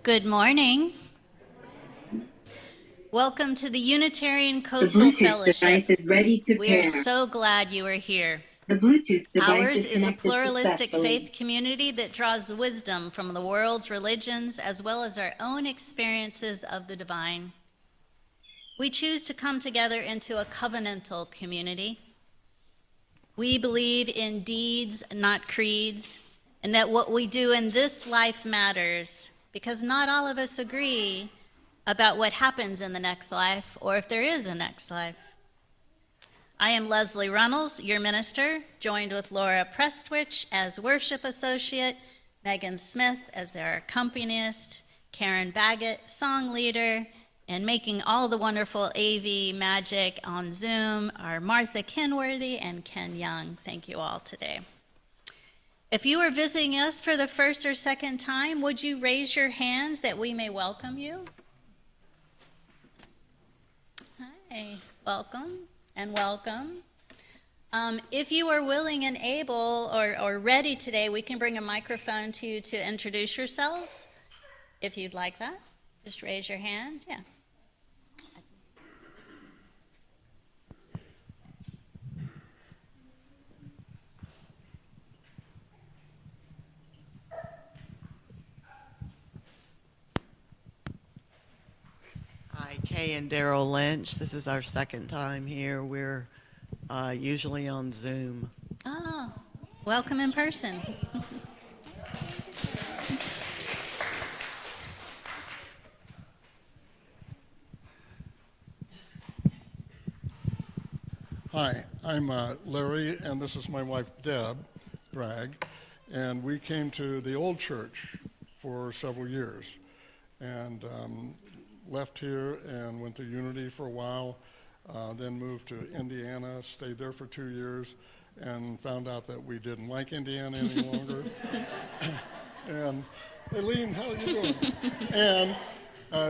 Good morning. Welcome to the Unitarian Coastal Fellowship. Device is ready to We are pair. so glad you are here. The Bluetooth device Ours is is a connected pluralistic successfully. faith community that draws wisdom from the world's religions as well as our own experiences of the divine. We choose to come together into a covenantal community. We believe in deeds, not creeds, and that what we do in this life matters because not all of us agree about what happens in the next life or if there is a next life. I am Leslie Runnels, your minister, joined with Laura Prestwich as worship associate, Megan Smith as their accompanist, Karen Baggett, song leader, and making all the wonderful AV magic on Zoom are Martha Kenworthy and Ken Young. Thank you all today. If you are visiting us for the first or second time, would you raise your hands that we may welcome you? Hi, welcome and welcome. If you are willing and able or ready today, we can bring a microphone to you to introduce yourselves. If you'd like that, just raise your hand. Yeah. Hi, Kay and Daryl Lynch. This is our second time here. We're usually on Zoom. Oh, welcome in person. Hi, I'm Larry, and this is my wife, Deb Bragg, and we came to the old church for several years, and left here and went to Unity for a while, then moved to Indiana, stayed there for 2 years, and found out that we didn't like Indiana any longer. And Aileen, how are you doing? And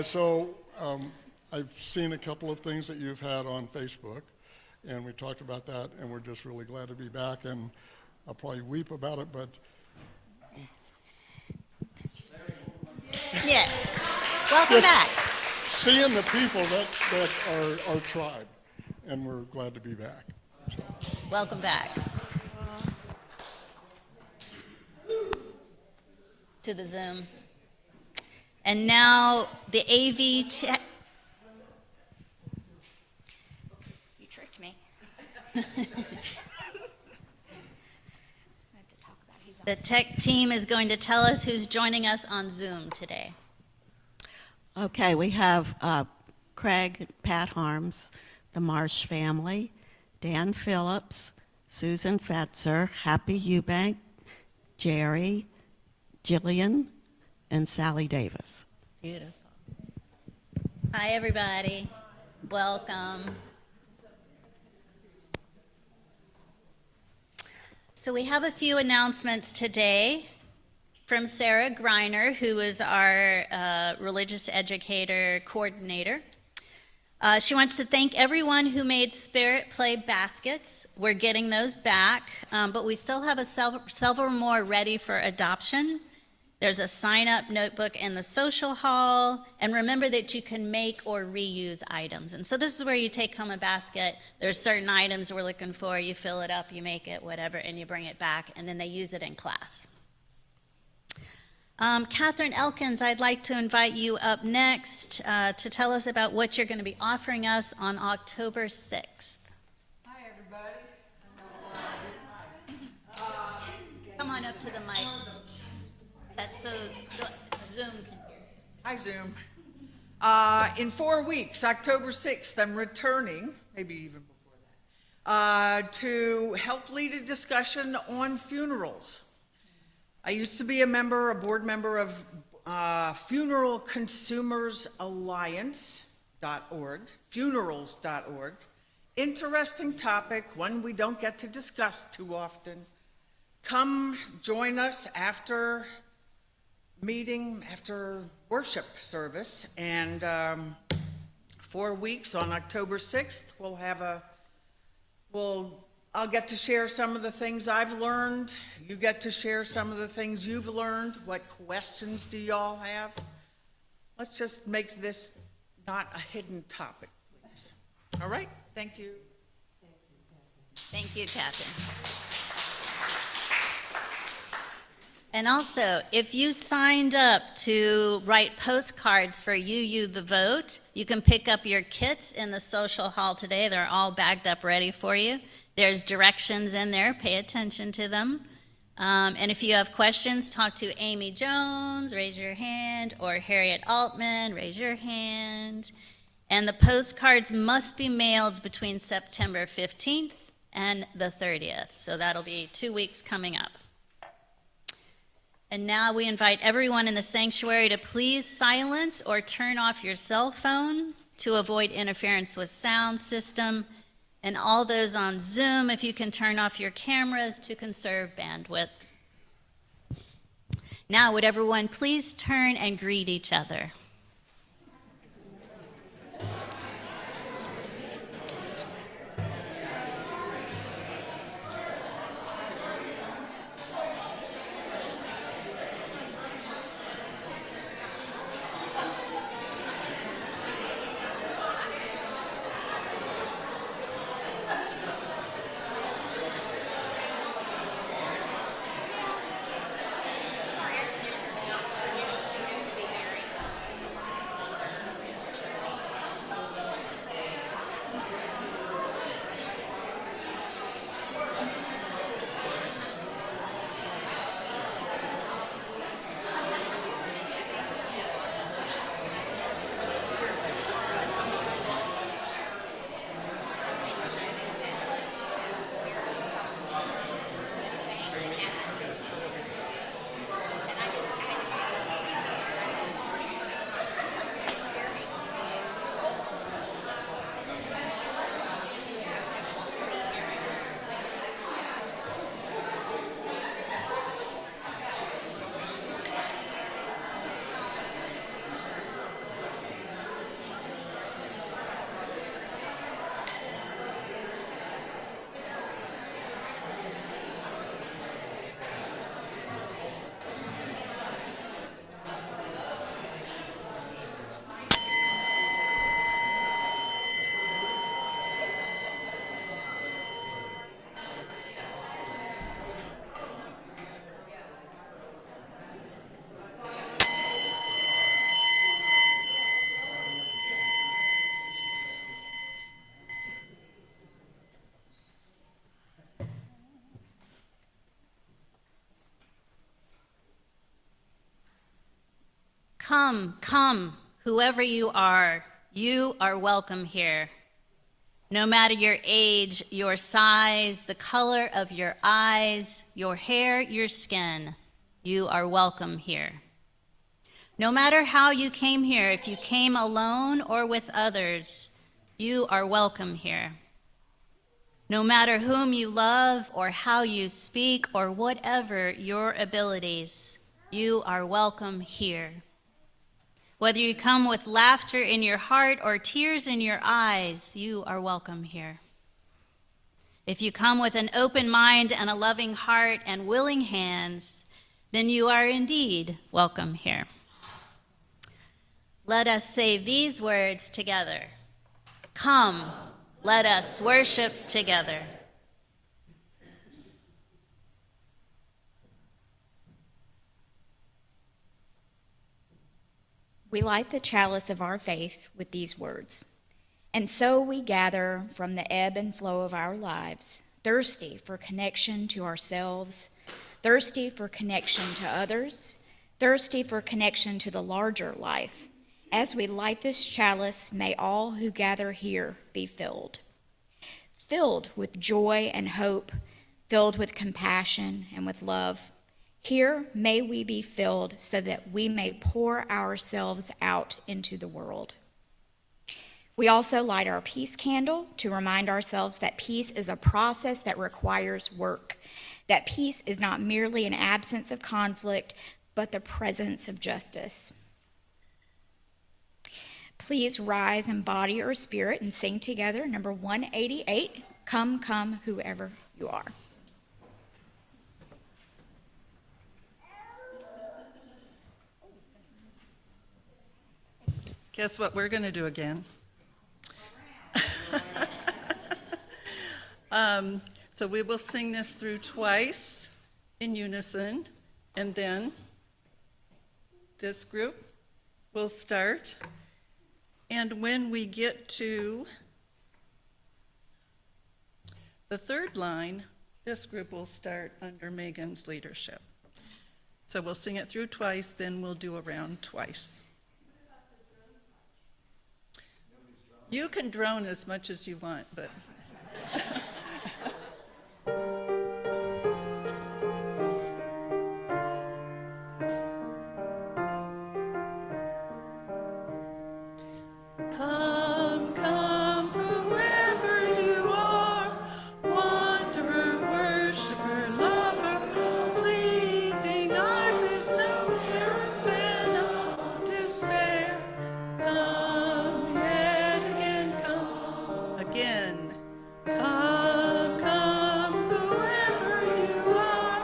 so I've seen a couple of things that you've had on Facebook, and we talked about that, and we're just really glad to be back, and I'll probably weep about it, but Yeah, welcome back. seeing the people that are our tribe, and we're glad to be back. So. Welcome back to the Zoom. And now the AV tech. You tricked me. The tech team is going to tell us who's joining us on Zoom today. Okay, we have Craig, Pat Harms, the Marsh family, Dan Phillips, Susan Fetzer, Happy Eubank, Jerry, Jillian, and Sally Davis. Beautiful. Hi, everybody. Welcome. So we have a few announcements today from Sarah Greiner, who is our religious educator coordinator. She wants to thank everyone who made Spirit Play baskets. We're getting those back, but we still have several more ready for adoption. There's a sign-up notebook in the social hall, and remember that you can make or reuse items. And so this is where you take home a basket. There's certain items we're looking for. You fill it up, you make it, whatever, and you bring it back, and then they use it in class. Catherine Elkins, I'd like to invite you up next to tell us about what you're going to be offering us on October 6th. Hi, everybody. Come on up to the mic. That's so Zoom can hear. Hi, Zoom. In 4 weeks, October 6th, I'm returning, maybe even before that, to help lead a discussion on funerals. I used to be a board member of Funeral Consumers Alliance.org, funerals.org. Interesting topic, one we don't get to discuss too often. Come join us after worship service, and 4 weeks on October 6th, I'll get to share some of the things I've learned. You get to share some of the things you've learned. What questions do y'all have? Let's just make this not a hidden topic, please. All right, thank you. Thank you, Catherine. And also, if you signed up to write postcards for You the Vote, you can pick up your kits in the social hall today. They're all bagged up ready for you. There's directions in there. Pay attention to them. And if you have questions, talk to Amy Jones, raise your hand, or Harriet Altman, raise your hand. And the postcards must be mailed between September 15th and the 30th. So that'll be 2 weeks coming up. And now we invite everyone in the sanctuary to please silence or turn off your cell phone to avoid interference with sound system. And all those on Zoom, if you can turn off your cameras to conserve bandwidth. Now, would everyone please turn and greet each other? Come, whoever you are welcome here. No matter your age, your size, the color of your eyes, your hair, your skin, you are welcome here. No matter how you came here, if you came alone or with others, you are welcome here. No matter whom you love or how you speak or whatever your abilities, you are welcome here. Whether you come with laughter in your heart or tears in your eyes, you are welcome here. If you come with an open mind and a loving heart and willing hands, then you are indeed welcome here. Let us say these words together. Come, let us worship together. We light the chalice of our faith with these words. And so we gather from the ebb and flow of our lives, thirsty for connection to ourselves, thirsty for connection to others, thirsty for connection to the larger life. As we light this chalice, may all who gather here be filled with joy and hope, filled with compassion and with love. Here, may we be filled so that we may pour ourselves out into the world. We also light our peace candle to remind ourselves that peace is a process that requires work, that peace is not merely an absence of conflict, but the presence of justice. Please rise in body or spirit and sing together number 188, Come, Come, Whoever You Are. Guess what we're going to do again? So we will sing this through twice in unison, and then this group will start. And when we get to the third line, this group will start under Megan's leadership. So we'll sing it through twice, then we'll do a round twice. You can drone as much as you want, but come, come, whoever you are, wanderer, worshiper, lover, believing ours is no caravan of despair. Come yet again, come again. Come, come, whoever you are,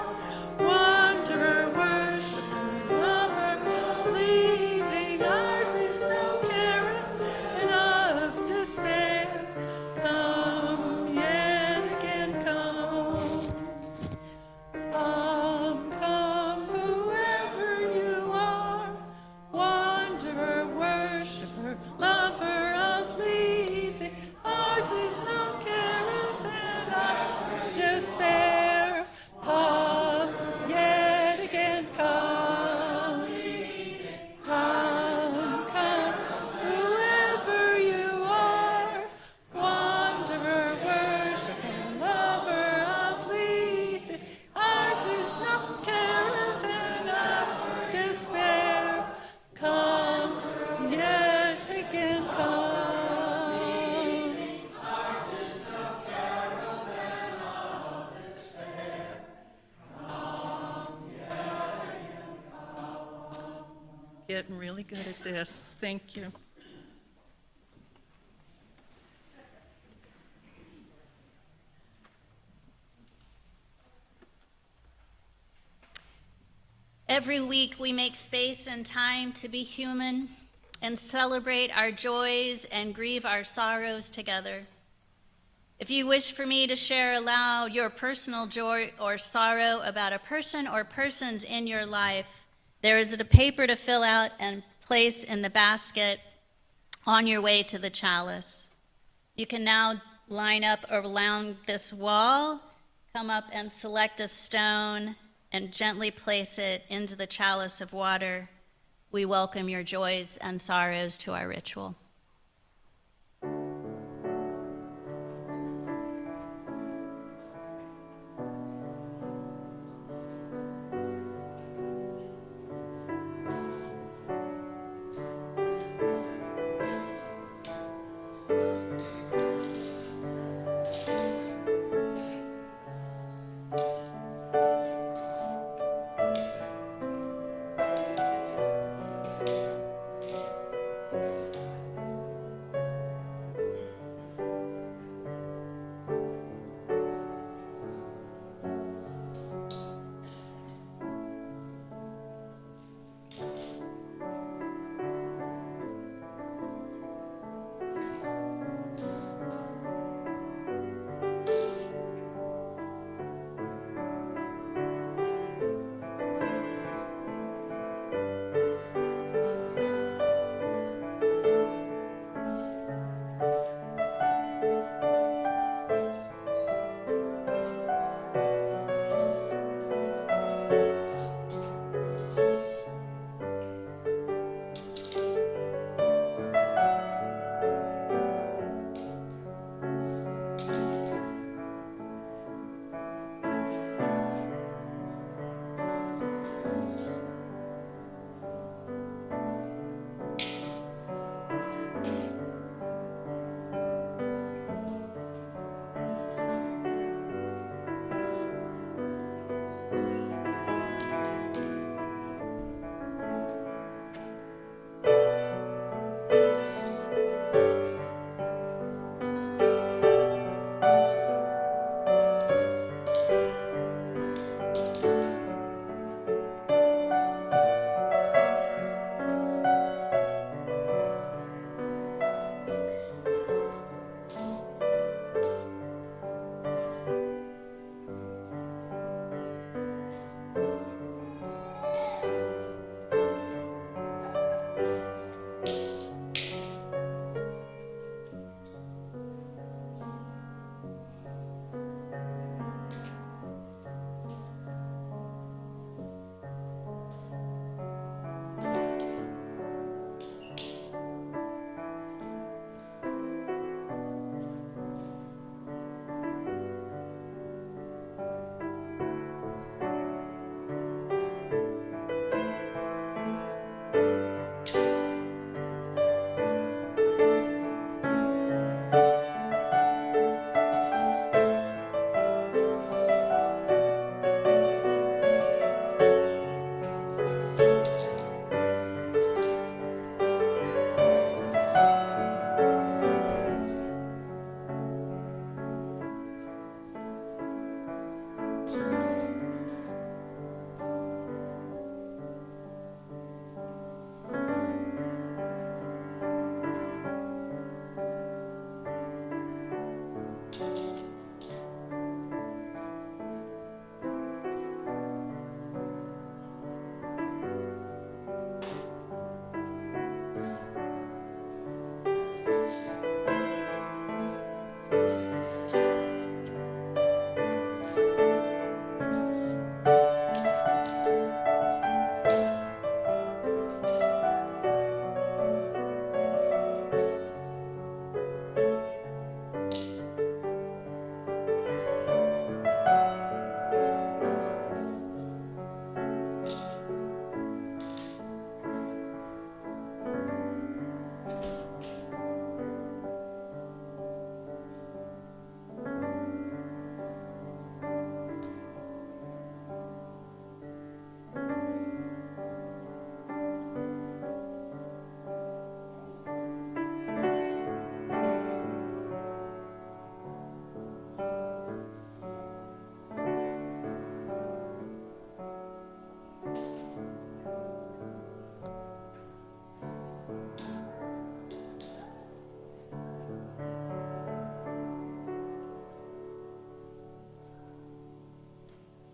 wanderer, worshiper, lover, believing ours is no caravan of despair. Come yet again, come. Come, whoever you are, wanderer, worshiper, lover of leaving, ours is no caravan of despair. Come yet again, come. Come, whoever you are, wanderer, worshiper, lover of leaving, ours is no caravan of despair. Come yet again, come. Getting really good at this. Thank you. Every week, we make space and time to be human and celebrate our joys and grieve our sorrows together. If you wish for me to share aloud your personal joy or sorrow about a person or persons in your life, there is a paper to fill out and place in the basket on your way to the chalice. You can now line up around this wall, come up and select a stone, and gently place it into the chalice of water. We welcome your joys and sorrows to our ritual.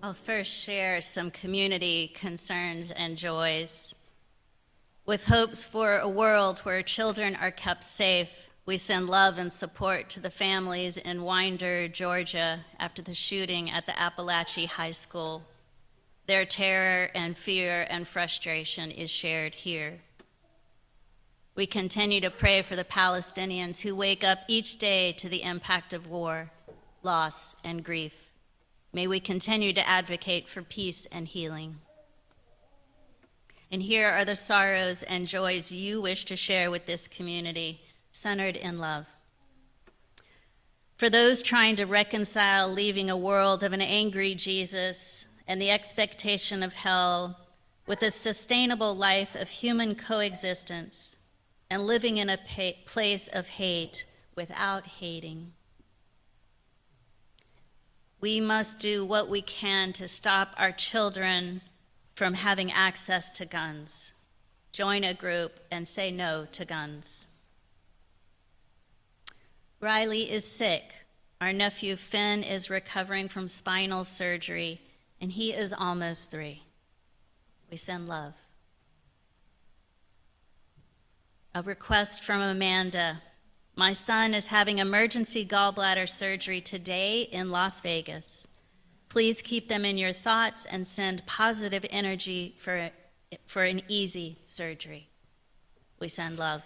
I'll first share some community concerns and joys. With hopes for a world where children are kept safe, we send love and support to the families in Winder, Georgia, after the shooting at the Appalachia High School. Their terror and fear and frustration is shared here. We continue to pray for the Palestinians who wake up each day to the impact of war, loss, and grief. May we continue to advocate for peace and healing. And here are the sorrows and joys you wish to share with this community, centered in love. For those trying to reconcile leaving a world of an angry Jesus and the expectation of hell with a sustainable life of human coexistence and living in a place of hate without hating. We must do what we can to stop our children from having access to guns. Join a group and say no to guns. Riley is sick. Our nephew Finn is recovering from spinal surgery, and he is almost 3. We send love. A request from Amanda. My son is having emergency gallbladder surgery today in Las Vegas. Please keep them in your thoughts and send positive energy for an easy surgery. We send love.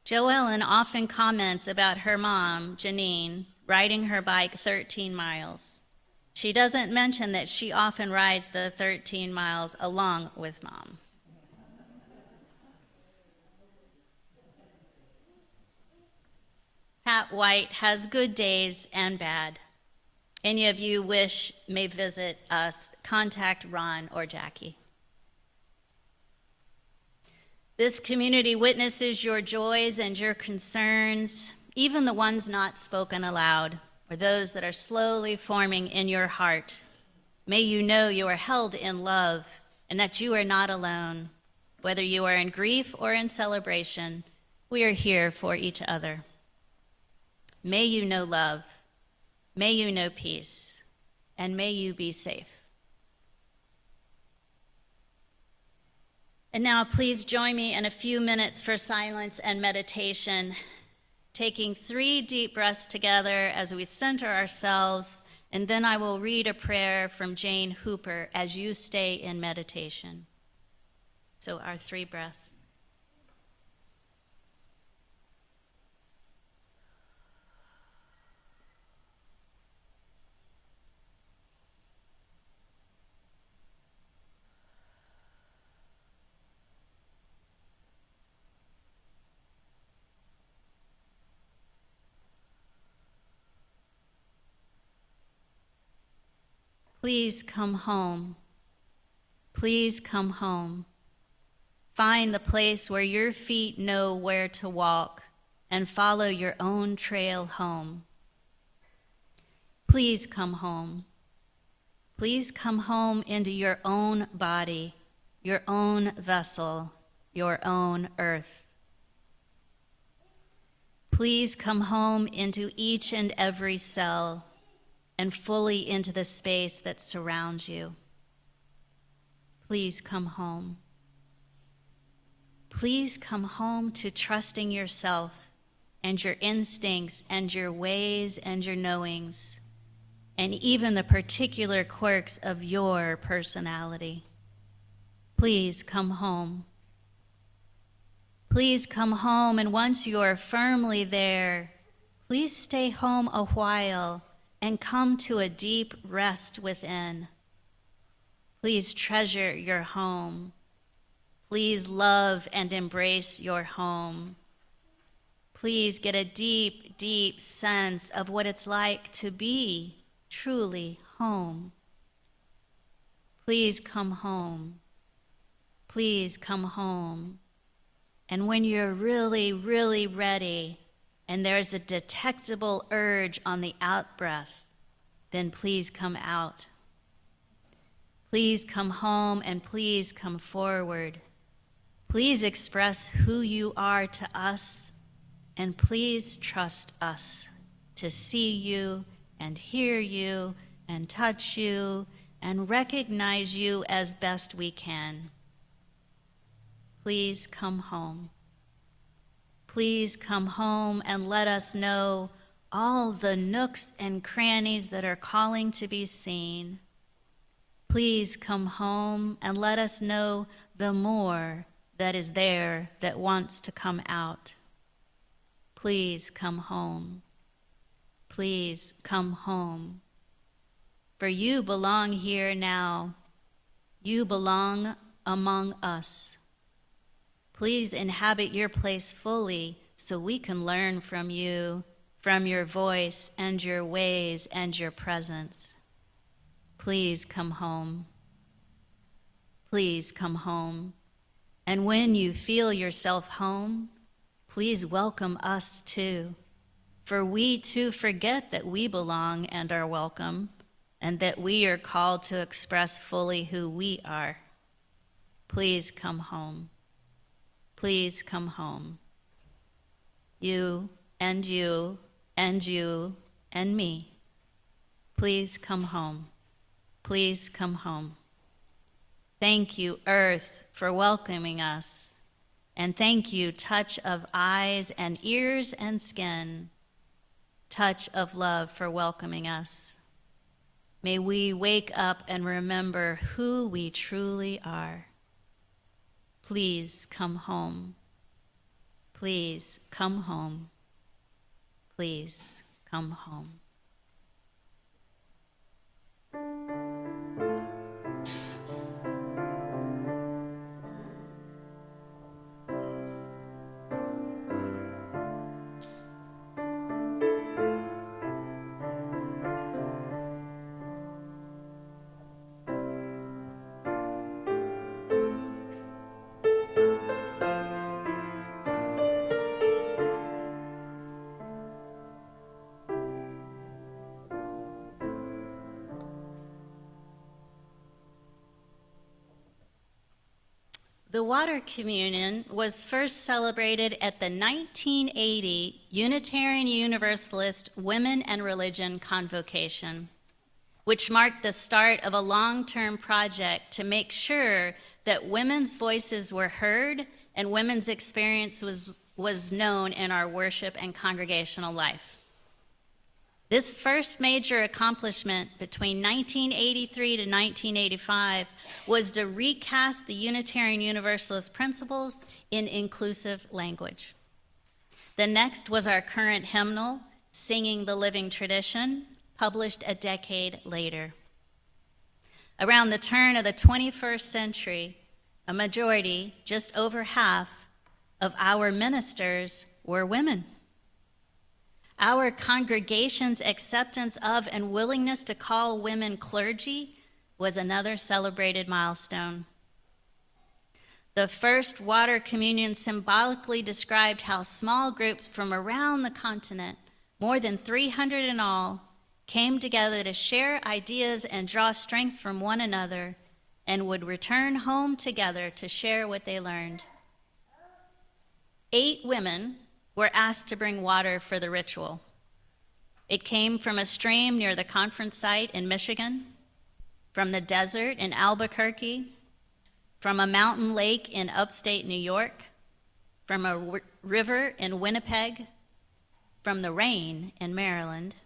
Joellen often comments about her mom, Janine, riding her bike 13 miles. She doesn't mention that she often rides the 13 miles along with Mom. Pat White has good days and bad. Any of you wish may visit us, contact Ron or Jackie. This community witnesses your joys and your concerns, even the ones not spoken aloud, or those that are slowly forming in your heart. May you know you are held in love and that you are not alone. Whether you are in grief or in celebration, we are here for each other. May you know love, may you know peace, and may you be safe. And now please join me in a few minutes for silence and meditation, taking 3 deep breaths together as we center ourselves, and then I will read a prayer from Jane Hooper as you stay in meditation. So our 3 breaths. Please come home. Please come home. Find the place where your feet know where to walk and follow your own trail home. Please come home. Please come home into your own body, your own vessel, your own earth. Please come home into each and every cell and fully into the space that surrounds you. Please come home. Please come home to trusting yourself and your instincts and your ways and your knowings, and even the particular quirks of your personality. Please come home. Please come home, and once you are firmly there, please stay home a while and come to a deep rest within. Please treasure your home. Please love and embrace your home. Please get a deep, deep sense of what it's like to be truly home. Please come home. Please come home. And when you're really, really ready, and there's a detectable urge on the out-breath, then please come out. Please come home and please come forward. Please express who you are to us, and please trust us. to see you and hear you and touch you and recognize you as best we can. Please come home. Please come home and let us know all the nooks and crannies that are calling to be seen. Please come home and let us know the more that is there that wants to come out. Please come home. Please come home. For you belong here now. You belong among us. Please inhabit your place fully so we can learn from you, from your voice and your ways and your presence. Please come home. Please come home. And when you feel yourself home, please welcome us too. For we too forget that we belong and are welcome, and that we are called to express fully who we are. Please come home. Please come home. You and you and you and me. Please come home. Please come home. Thank you, Earth, for welcoming us. And thank you, touch of eyes and ears and skin, touch of love for welcoming us. May we wake up and remember who we truly are. Please come home. Please come home. Please come home. The Water Communion was first celebrated at the 1980 Unitarian Universalist Women and Religion Convocation, which marked the start of a long-term project to make sure that women's voices were heard and women's experience was known in our worship and congregational life. This first major accomplishment between 1983 to 1985 was to recast the Unitarian Universalist principles in inclusive language. The next was our current hymnal, Singing the Living Tradition, published a decade later. Around the turn of the 21st century, a majority, just over half, of our ministers were women. Our congregation's acceptance of and willingness to call women clergy was another celebrated milestone. The first water communion symbolically described how small groups from around the continent, more than 300 in all, came together to share ideas and draw strength from one another and would return home together to share what they learned. 8 women were asked to bring water for the ritual. It came from a stream near the conference site in Michigan, from the desert in Albuquerque, from a mountain lake in upstate New York, from a river in Winnipeg, from the rain in Maryland,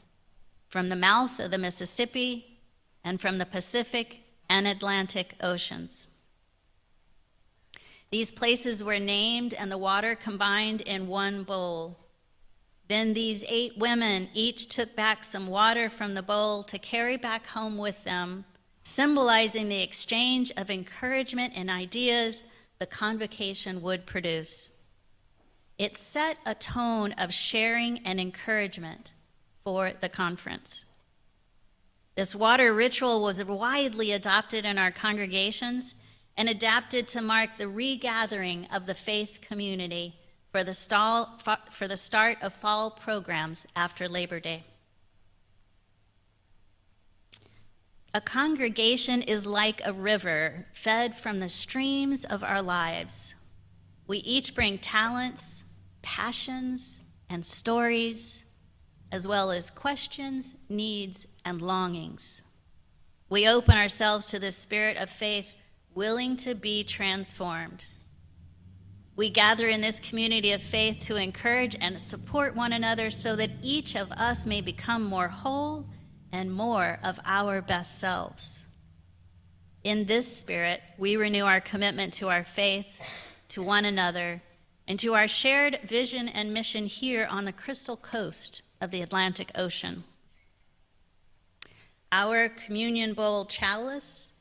from the mouth of the Mississippi, and from the Pacific and Atlantic Oceans. These places were named and the water combined in one bowl. Then these 8 women each took back some water from the bowl to carry back home with them, symbolizing the exchange of encouragement and ideas the convocation would produce. It set a tone of sharing and encouragement for the conference. This water ritual was widely adopted in our congregations and adapted to mark the regathering of the faith community for the start of fall programs after Labor Day. A congregation is like a river fed from the streams of our lives. We each bring talents, passions, and stories, as well as questions, needs, and longings. We open ourselves to the spirit of faith, willing to be transformed. We gather in this community of faith to encourage and support one another so that each of us may become more whole and more of our best selves. In this spirit, we renew our commitment to our faith, to one another, and to our shared vision and mission here on the Crystal Coast of the Atlantic Ocean. Our communion bowl chalice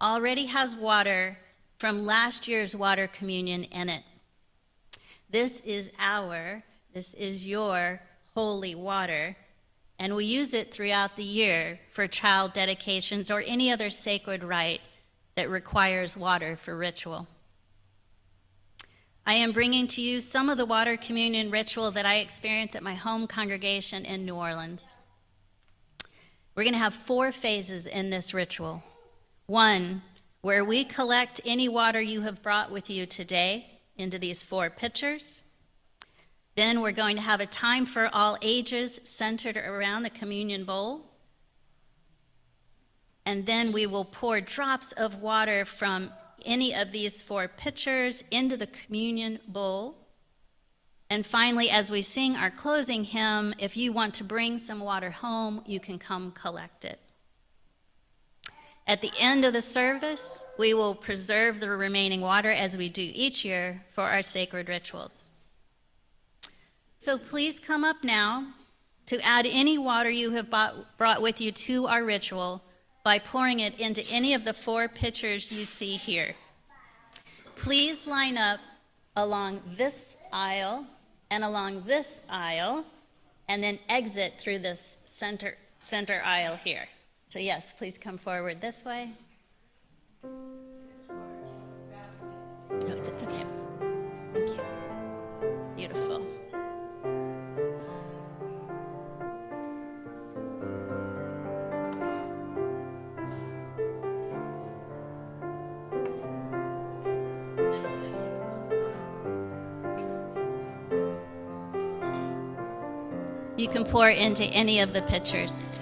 already has water from last year's water communion in it. This is your holy water, and we use it throughout the year for child dedications or any other sacred rite that requires water for ritual. I am bringing to you some of the water communion ritual that I experienced at my home congregation in New Orleans. We're going to have 4 phases in this ritual. 1, where we collect any water you have brought with you today into these 4 pitchers. Then we're going to have a time for all ages centered around the communion bowl. And then we will pour drops of water from any of these 4 pitchers into the communion bowl. And finally, as we sing our closing hymn, if you want to bring some water home, you can come collect it. At the end of the service, we will preserve the remaining water as we do each year for our sacred rituals. So please come up now to add any water you have brought with you to our ritual by pouring it into any of the 4 pitchers you see here. Please line up along this aisle and along this aisle, and then exit through this center aisle here. So yes, please come forward this way. No, it's okay. Thank you. Beautiful. You can pour into any of the pitchers.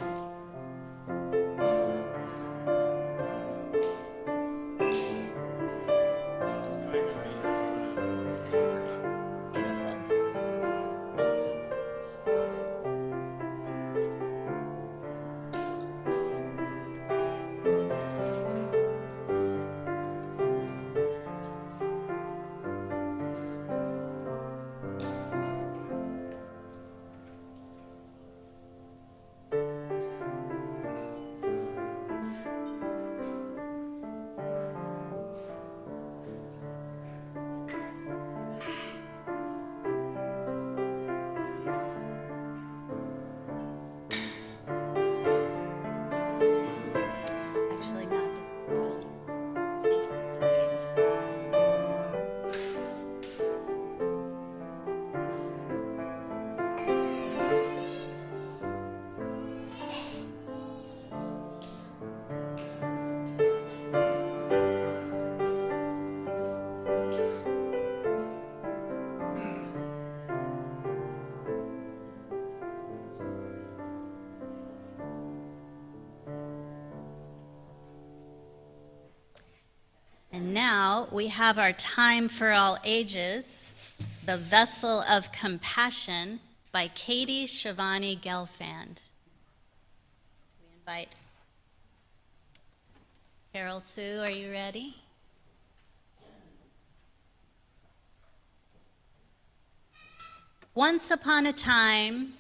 Actually, not this one. And now we have our Time for All Ages, The Vessel of Compassion by Katie Shivani Gelfand. We invite Carol Sue, are you ready? Once upon a time,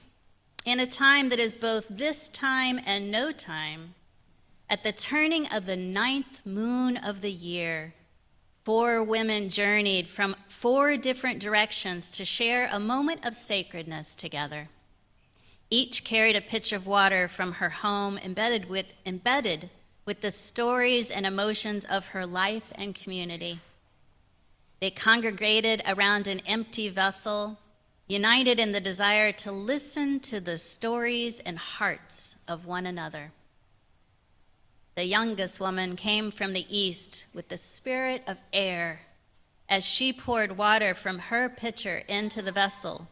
in a time that is both this time and no time, at the turning of the 9th moon of the year, 4 women journeyed from 4 different directions to share a moment of sacredness together. Each carried a pitcher of water from her home, embedded with the stories and emotions of her life and community. They congregated around an empty vessel, united in the desire to listen to the stories and hearts of one another. The youngest woman came from the east with the spirit of air as she poured water from her pitcher into the vessel,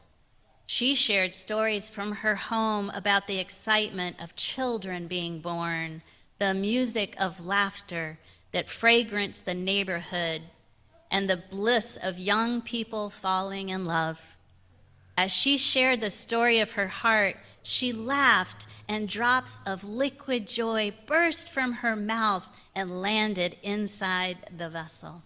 She shared stories from her home about the excitement of children being born, the music of laughter that fragranced the neighborhood, and the bliss of young people falling in love. As she shared the story of her heart, she laughed, and drops of liquid joy burst from her mouth and landed inside the vessel.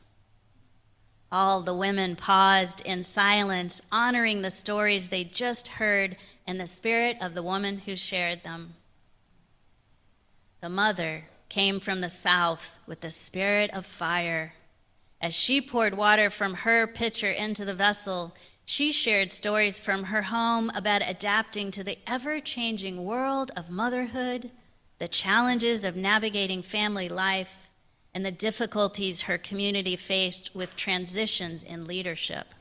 All the women paused in silence, honoring the stories they just heard and the spirit of the woman who shared them. The mother came from the south with the spirit of fire. As she poured water from her pitcher into the vessel, she shared stories from her home about adapting to the ever-changing world of motherhood, the challenges of navigating family life, and the difficulties her community faced with transitions in leadership.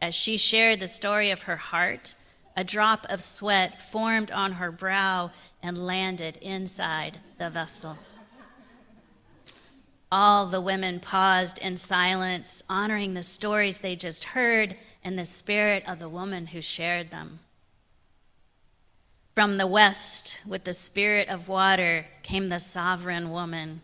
As she shared the story of her heart, a drop of sweat formed on her brow and landed inside the vessel. All the women paused in silence, honoring the stories they just heard and the spirit of the woman who shared them. From the west, with the spirit of water, came the sovereign woman.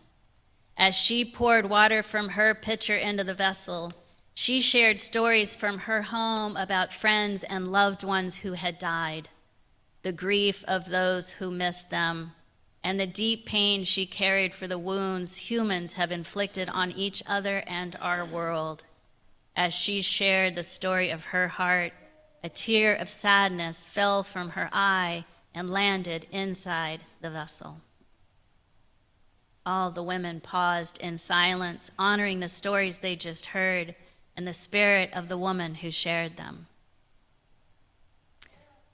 As she poured water from her pitcher into the vessel, she shared stories from her home about friends and loved ones who had died, the grief of those who missed them, and the deep pain she carried for the wounds humans have inflicted on each other and our world. As she shared the story of her heart, a tear of sadness fell from her eye and landed inside the vessel. All the women paused in silence, honoring the stories they just heard and the spirit of the woman who shared them.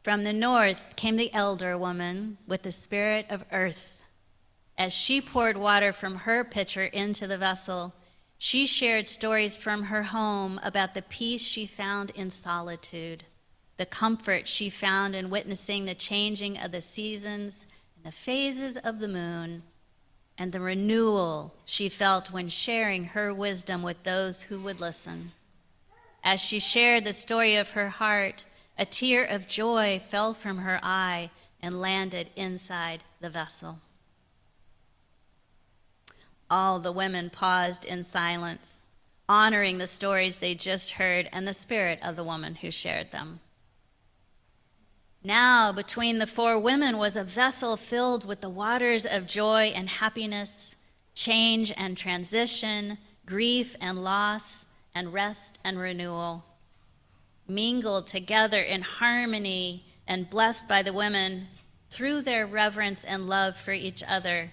From the north came the elder woman with the spirit of earth. As she poured water from her pitcher into the vessel, she shared stories from her home about the peace she found in solitude, the comfort she found in witnessing the changing of the seasons and the phases of the moon, and the renewal she felt when sharing her wisdom with those who would listen. As she shared the story of her heart, a tear of joy fell from her eye and landed inside the vessel. All the women paused in silence, honoring the stories they just heard and the spirit of the woman who shared them. Now, between the four women was a vessel filled with the waters of joy and happiness, change and transition, grief and loss, and rest and renewal. Mingled together in harmony and blessed by the women through their reverence and love for each other,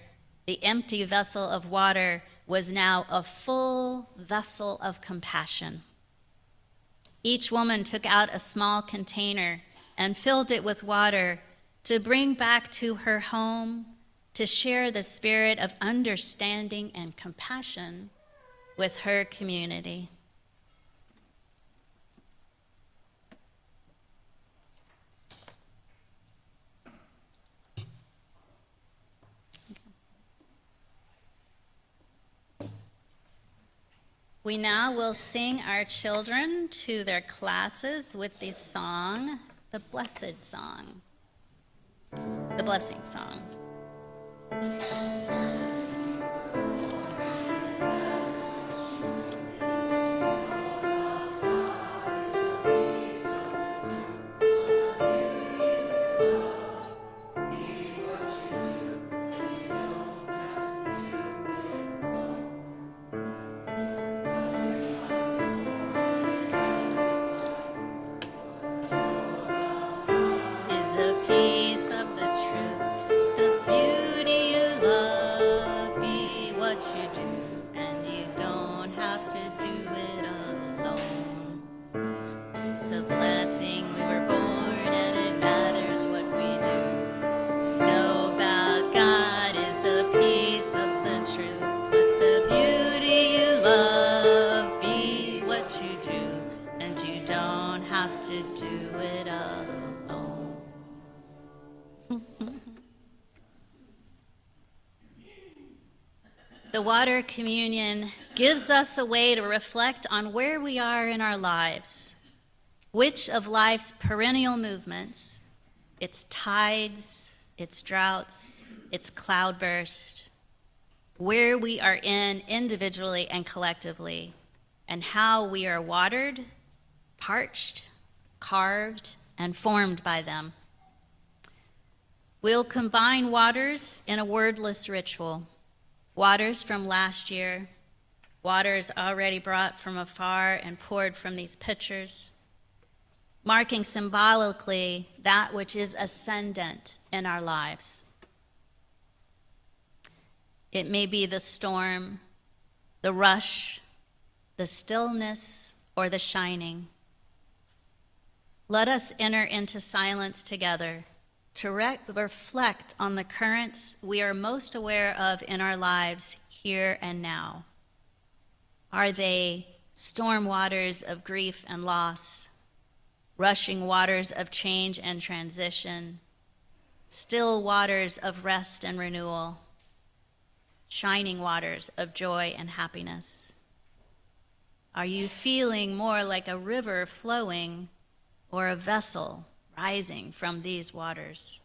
the empty vessel of water was now a full vessel of compassion. Each woman took out a small container and filled it with water to bring back to her home, to share the spirit of understanding and compassion with her community. We now will sing our children to their classes with the song, the Blessed Song, the Blessing Song. Is a piece of the truth, the beauty you love, be what you do, and you don't have to do it alone. It's a blessing we were born, and it matters what we do. Know about God is a piece of the truth. Let the beauty you love be what you do, and you don't have to do it alone. The water communion gives us a way to reflect on where we are in our lives. Which of life's perennial movements, its tides, its droughts, its cloudburst, where we are in individually and collectively, and how we are watered, parched, carved, and formed by them. We'll combine waters in a wordless ritual. Waters from last year, waters already brought from afar and poured from these pitchers, marking symbolically that which is ascendant in our lives. It may be the storm, the rush, the stillness, or the shining. Let us enter into silence together to reflect on the currents we are most aware of in our lives here and now. Are they storm waters of grief and loss, rushing waters of change and transition, still waters of rest and renewal, shining waters of joy and happiness? Are you feeling more like a river flowing or a vessel rising from these waters?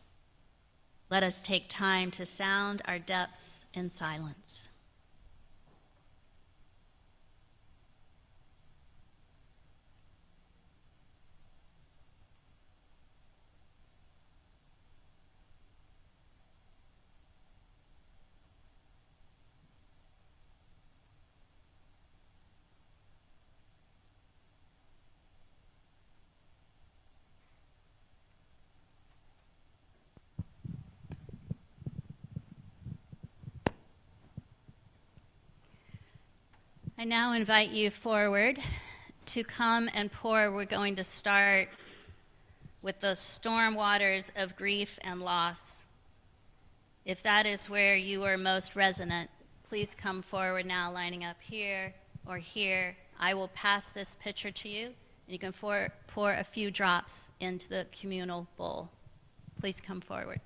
Let us take time to sound our depths in silence. I now invite you forward to come and pour. We're going to start with the storm waters of grief and loss. If that is where you are most resonant, please come forward now, lining up here or here. I will pass this pitcher to you, and you can pour a few drops into the communal bowl. Please come forward.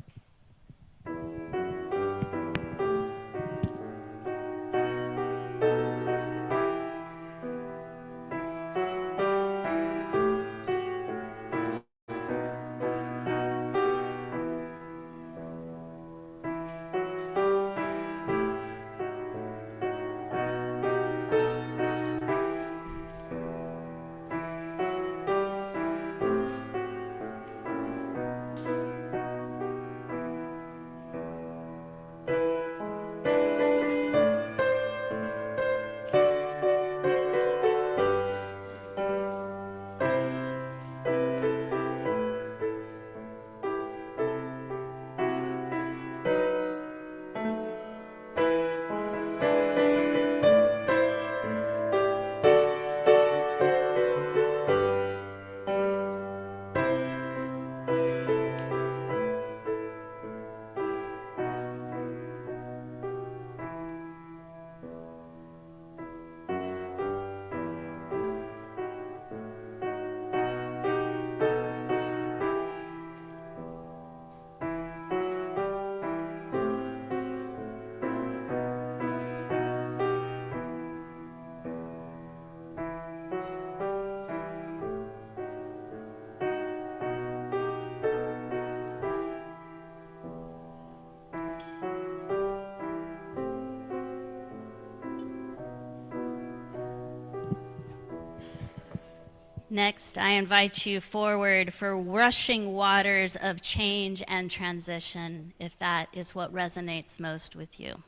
Next, I invite you forward for rushing waters of change and transition, if that is what resonates most with you.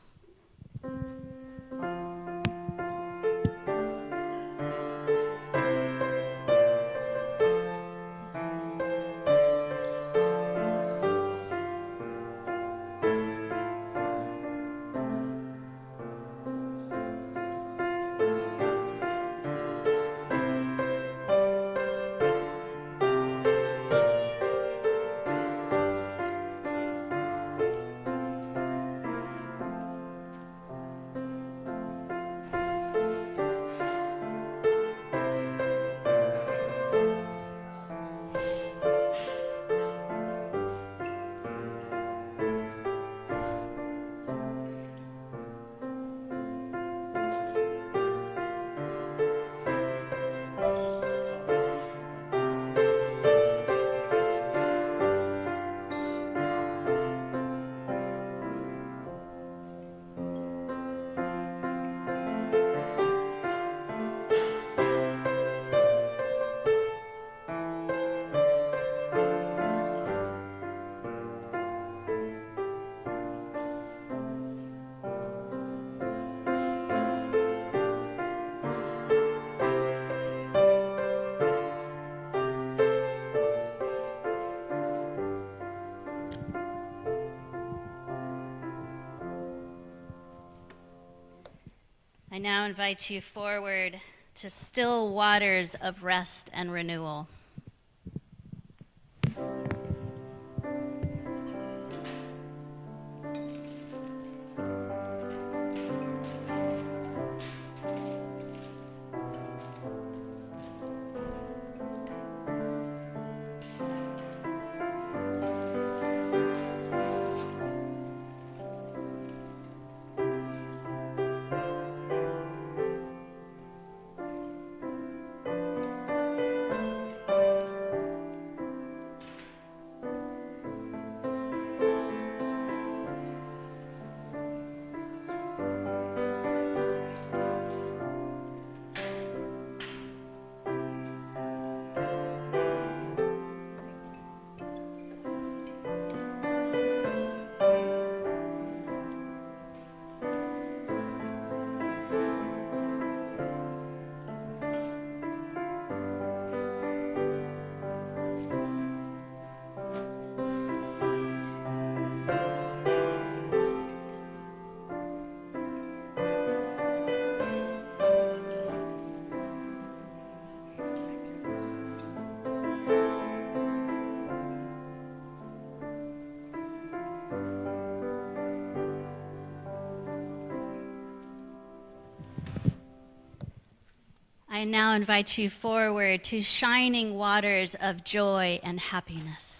I now invite you forward to still waters of rest and renewal. I now invite you forward to shining waters of joy and happiness.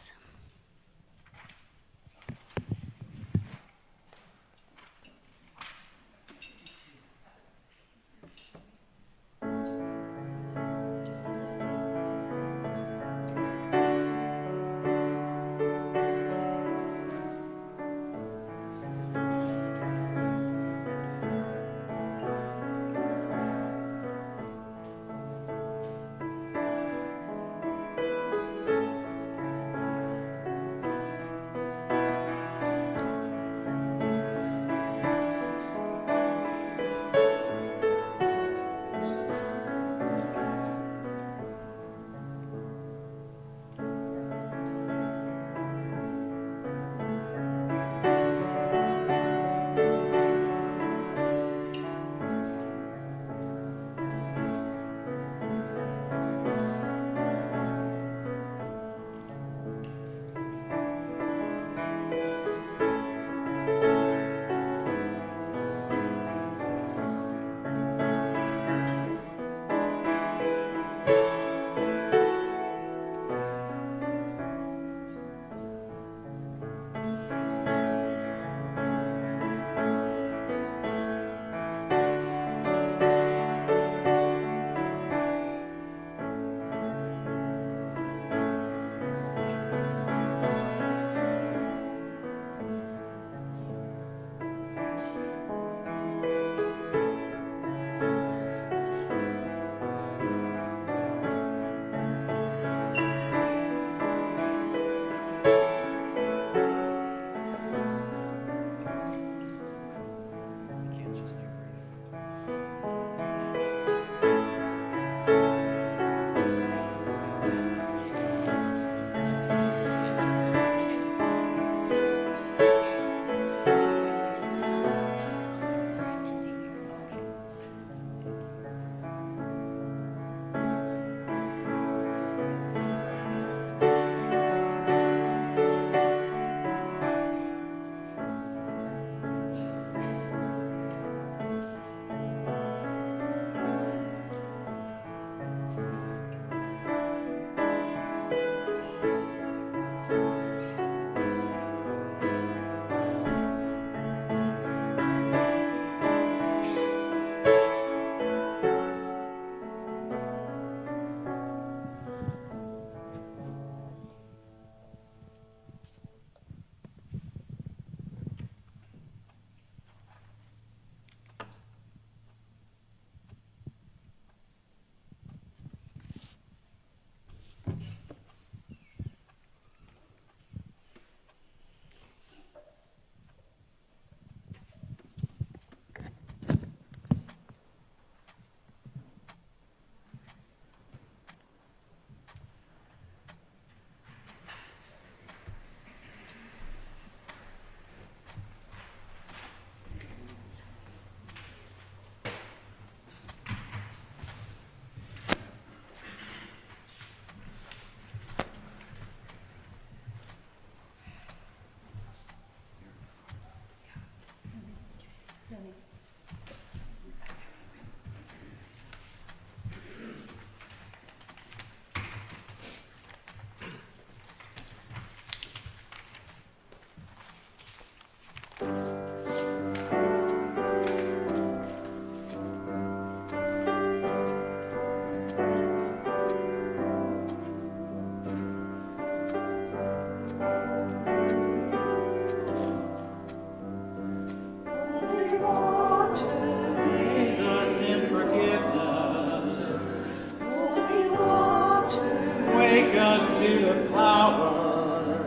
Creative power,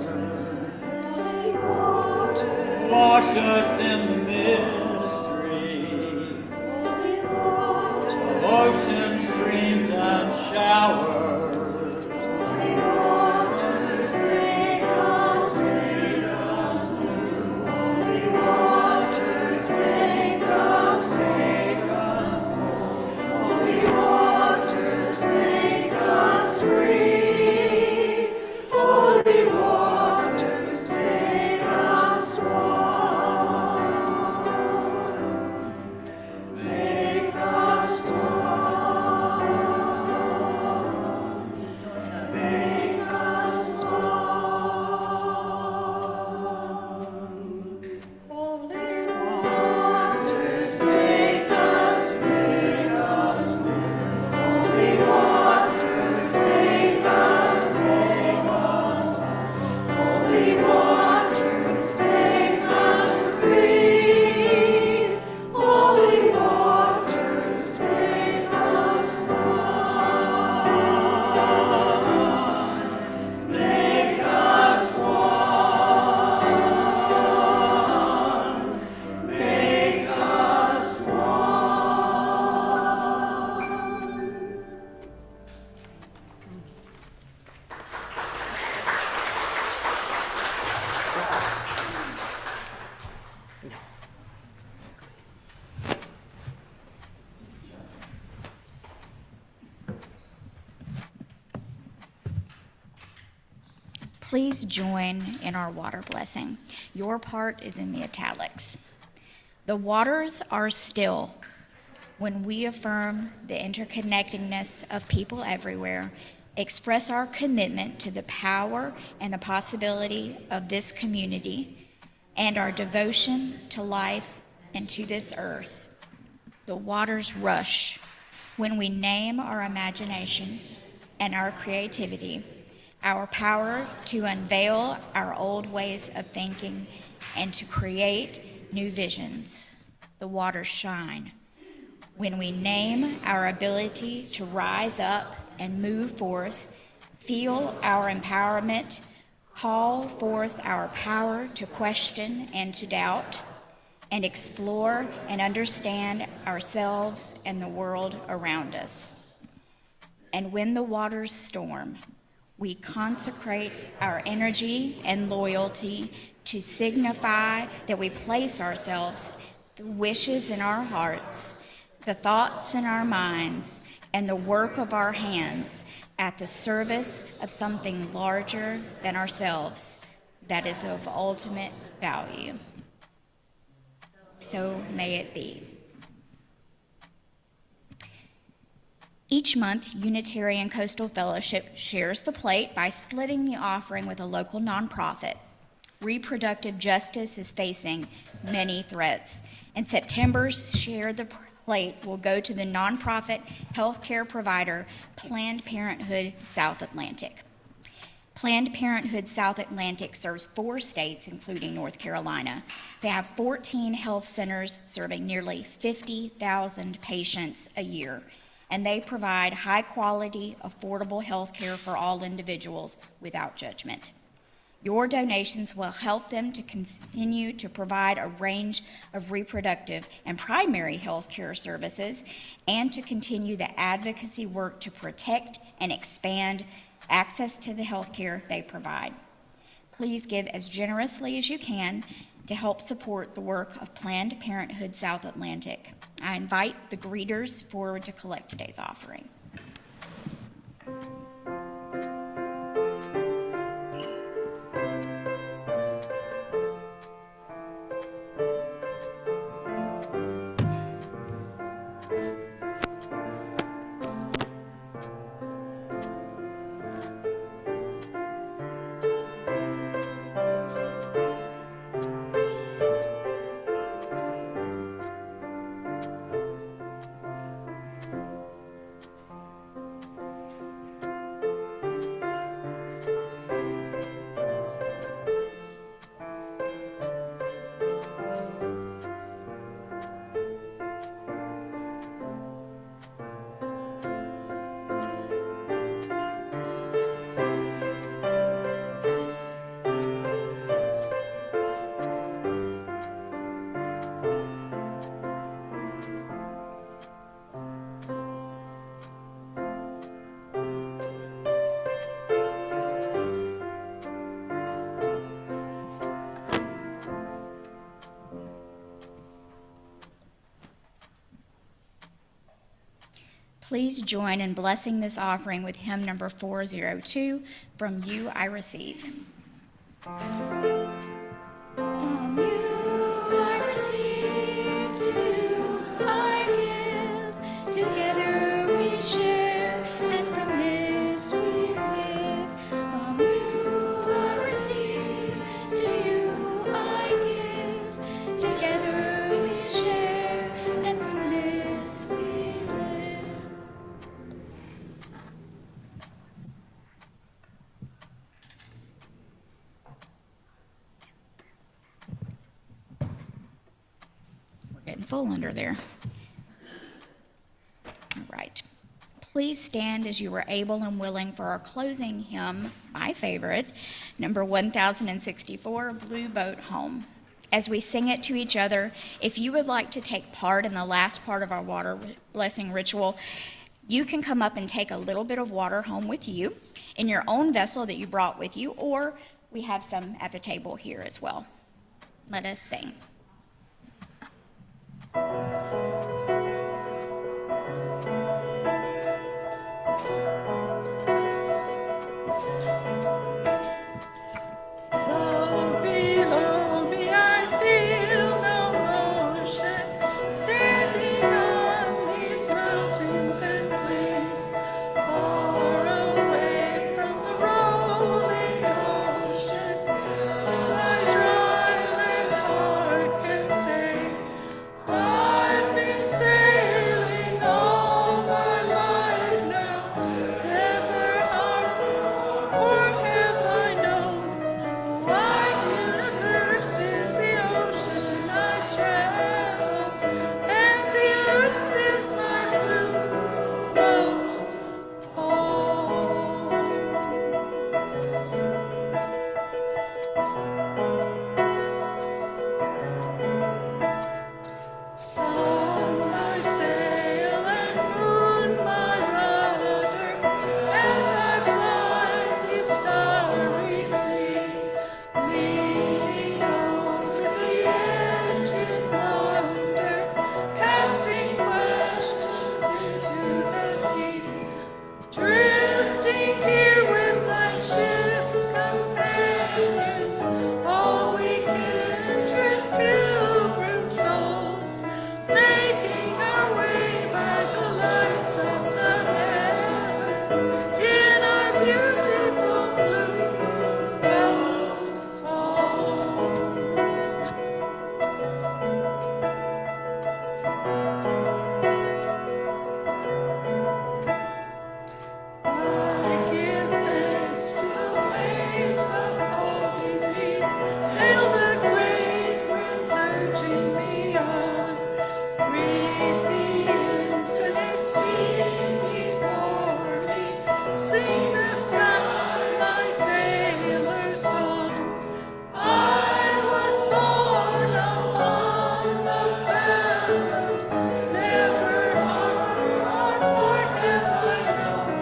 wash us in the mysteries of ocean, streams, and showers. Please join in our water blessing. Your part is in the italics. The waters are still when we affirm the interconnectedness of people everywhere, express our commitment to the power and the possibility of this community, and our devotion to life and to this earth. The waters rush when we name our imagination and our creativity, our power to unveil our old ways of thinking and to create new visions. The waters shine when we name our ability to rise up and move forth, feel our empowerment, call forth our power to question and to doubt, and explore and understand ourselves and the world around us. And when the waters storm, we consecrate our energy and loyalty to signify that we place ourselves, the wishes in our hearts, the thoughts in our minds, and the work of our hands at the service of something larger than ourselves that is of ultimate value. So may it be. Each month, Unitarian Coastal Fellowship shares the plate by splitting the offering with a local nonprofit. Reproductive justice is facing many threats, and September's Share the Plate will go to the nonprofit healthcare provider Planned Parenthood South Atlantic. Planned Parenthood South Atlantic serves 4 states, including North Carolina. They have 14 health centers serving nearly 50,000 patients a year, and they provide high-quality, affordable health care for all individuals without judgment. Your donations will help them to continue to provide a range of reproductive and primary health care services and to continue the advocacy work to protect and expand access to the health care they provide. Please give as generously as you can to help support the work of Planned Parenthood South Atlantic. I invite the greeters forward to collect today's offering. Please join in blessing this offering with hymn number 402, From You I Receive. From you I receive, to you I give. Together we share, and from this we live. From you I receive, to you I give. Together we share, and from this we live. We're getting full under there. All right. Please stand as you are able and willing for our closing hymn, my favorite, number 1064, Blue Boat Home. As we sing it to each other, if you would like to take part in the last part of our water blessing ritual, you can come up and take a little bit of water home with you in your own vessel that you brought with you, or we have some at the table here as well. Let us sing. Though below me I feel no motion, standing on these mountains and plains, far away from the rolling ocean, my dry land heart can say, I've been sailing all my life now, never harm or have I known. Wide universe is the ocean I travel, and the earth is my blue boat home. Sun my sail and moon my rudder, as I ply the starry sea. Leaning over the edge in wonder, casting questions into the deep. Drifting here with my ship's companions, all we kindred pilgrim souls, making our way by the lights of the heavens in our beautiful blue boat home. I give thanks to the waves upholding me, hail the great winds urging me on. Read the infinite sea before me, sing the sky my sailor's song. I was born upon the feathers, never harm or have I known.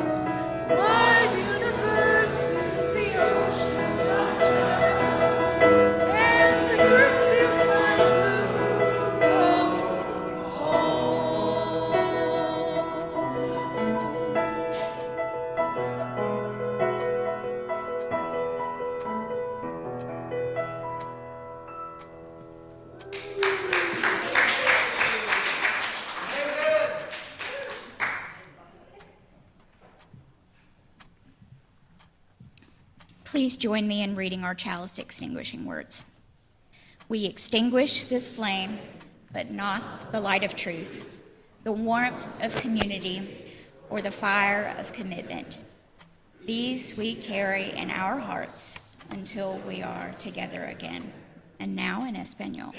Wide universe is the ocean I travel, and the earth is my blue boat home. Please join me in reading our chalice extinguishing words. We extinguish this flame, but not the light of truth, the warmth of community, or the fire of commitment. These we carry in our hearts until we are together again. And now in Espanol.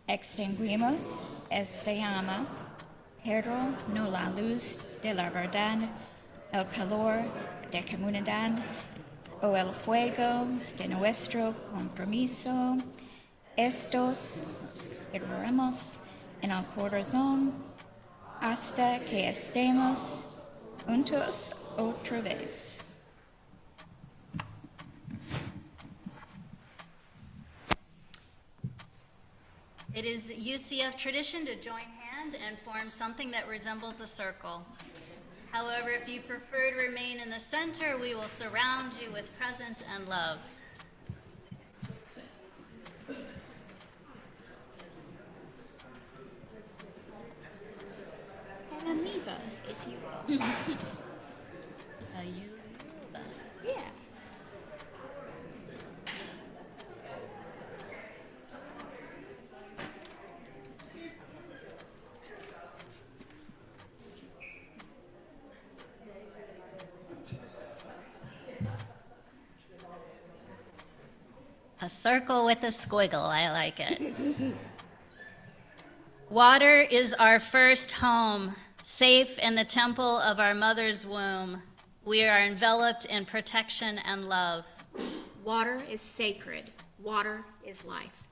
Extinguimos esta llama, pero no la luz de la verdad, el calor de comunidad, o el fuego de nuestro compromiso. Estos llevaremos en el corazón hasta que estemos juntos otra vez. It is UCF tradition to join hands hands and form something that resembles a circle. However, if you prefer to remain in the center, we will surround you with presence and love. An amoeba, if you will. Yeah. A circle with a squiggle, I like it. Water is our first home, safe in the temple of our mother's womb. We are enveloped in protection and love. Water is sacred. Water is life.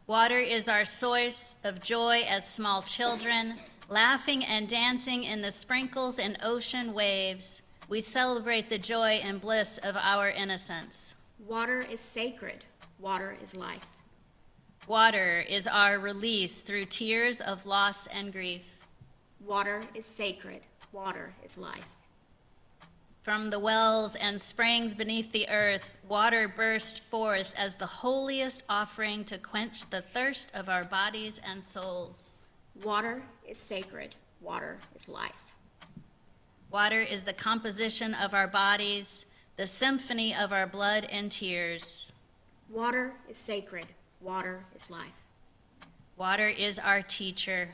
Water is our source of joy as small children, laughing and dancing in the sprinkles and ocean waves. We celebrate the joy and bliss of our innocence. Water is sacred. Water is life. Water is our release through tears of loss and grief. Water is sacred. Water is life. From the wells and springs beneath the earth, water burst forth as the holiest offering to quench the thirst of our bodies and souls. Water is sacred. Water is life. Water is the composition of our bodies, the symphony of our blood and tears. Water is sacred. Water is life. Water is our teacher.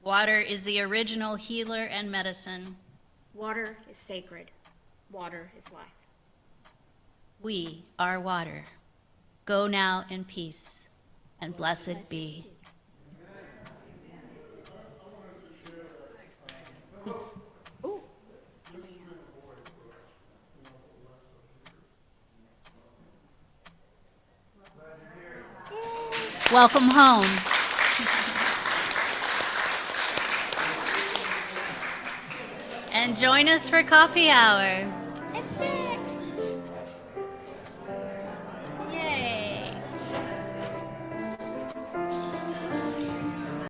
Water is the original healer and medicine. Water is sacred. Water is life. We are water. Go now in peace, and blessed be. Welcome home. And join us for coffee hour. It's